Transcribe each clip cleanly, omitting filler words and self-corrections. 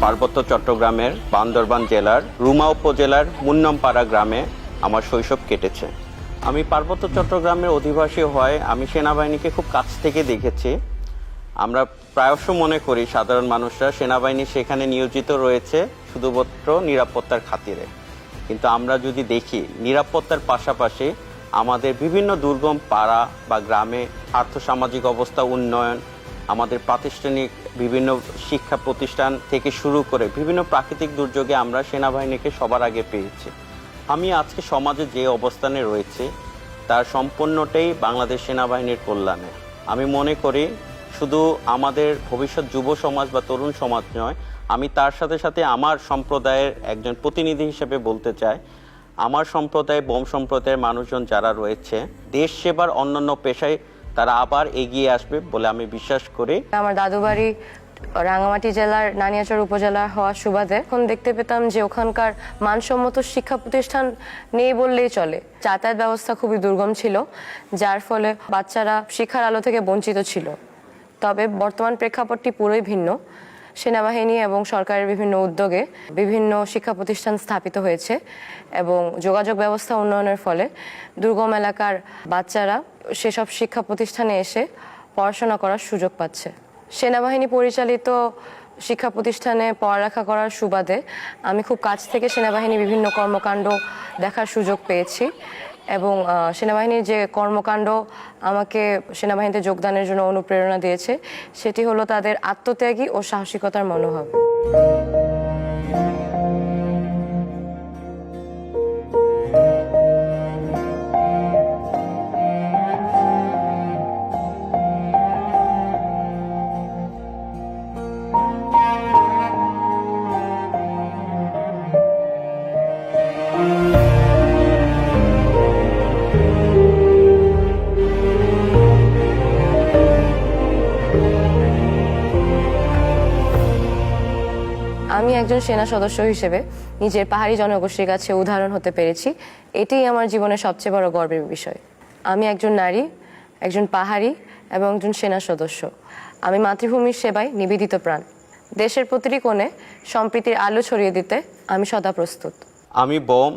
পার্বত্য চট্টগ্রামের বান্দরবান জেলার রুমা উপজেলার মুন্নমপাড়া গ্রামে আমার শৈশব কেটেছে। আমি পার্বত্য চট্টগ্রামের অধিবাসী হওয়ায় আমি সেনাবাহিনীকে খুব কাছ থেকে দেখেছি। আমরা প্রায়শ মনে করি সাধারণ মানুষরা সেনাবাহিনী সেখানে নিয়োজিত রয়েছে শুধুমাত্র নিরাপত্তার খাতিরে, কিন্তু আমরা যদি দেখি নিরাপত্তার পাশাপাশি আমাদের বিভিন্ন দুর্গম পাড়া বা গ্রামে আর্থসামাজিক অবস্থা উন্নয়ন, আমাদের প্রাতিষ্ঠানিক বিভিন্ন শিক্ষা প্রতিষ্ঠান থেকে শুরু করে বিভিন্ন প্রাকৃতিক দুর্যোগে আমরা সেনাবাহিনীকে সবার আগে পেয়েছি। আমি আজকে সমাজে যে অবস্থানে রয়েছে তার সম্পূর্ণটাই বাংলাদেশ সেনাবাহিনীর কল্যাণে। আমি মনে করি শুধু আমাদের ভবিষ্যৎ যুব সমাজ বা তরুণ সমাজ নয়, আমি তার সাথে সাথে আমার সম্প্রদায়ের একজন প্রতিনিধি হিসেবে বলতে চাই, আমার সম্প্রদায় বোম সম্প্রদায়ের মানুষজন যারা রয়েছে দেশ সেবার অন্যান্য পেশায় তারা আবার এগিয়ে আসবে বলে আমি বিশ্বাস করি। আমার দাদু বাড়ি রাঙ্গামাটি জেলার নানিয়াচর উপজেলা হওয়ার সুবাদে এখন দেখতে পেতাম যে ওখানকার মানসম্মত শিক্ষা প্রতিষ্ঠান নেই বললেই চলে। যাতায়াত ব্যবস্থা খুবই দুর্গম ছিল, যার ফলে বাচ্চারা শিক্ষার আলো থেকে বঞ্চিত ছিল। তবে বর্তমান প্রেক্ষাপটটি পুরোই ভিন্ন। সেনাবাহিনী এবং সরকারের বিভিন্ন উদ্যোগে বিভিন্ন শিক্ষা প্রতিষ্ঠান স্থাপিত হয়েছে এবং যোগাযোগ ব্যবস্থা উন্নয়নের ফলে দুর্গম এলাকার বাচ্চারা সেসব শিক্ষা প্রতিষ্ঠানে এসে পড়াশোনা করার সুযোগ পাচ্ছে। সেনাবাহিনী পরিচালিত শিক্ষা প্রতিষ্ঠানে পড়ালেখা করার সুবাদে আমি খুব কাছ থেকে সেনাবাহিনীর বিভিন্ন কর্মকাণ্ড দেখার সুযোগ পেয়েছি এবং সেনাবাহিনীর যে কর্মকাণ্ড আমাকে সেনাবাহিনীতে যোগদানের জন্য অনুপ্রেরণা দিয়েছে সেটি হলো তাদের আত্মত্যাগী ও সাহসিকতার মনোভাব। আমি একজন সেনা সদস্য হিসেবে নিজের পাহাড়ি জনগোষ্ঠীর কাছে উদাহরণ হতে পেরেছি, এটাই আমার জীবনের সবচেয়ে বড় গর্বের বিষয়। আমি একজন নারী, একজন পাহাড়ি এবং একজন সেনা সদস্য। আমি মাতৃভূমির সেবায় নিবেদিত প্রাণ। দেশের প্রতিটি কোণে সম্প্রীতির আলো ছড়িয়ে দিতে আমি সদা প্রস্তুত। আমি বোম,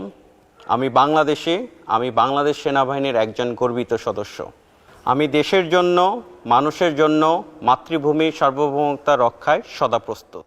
আমি বাংলাদেশি, আমি বাংলাদেশ সেনাবাহিনীর একজন গর্বিত সদস্য। আমি দেশের জন্য, মানুষের জন্য, মাতৃভূমির সার্বভৌমত্ব রক্ষায় সদা প্রস্তুত।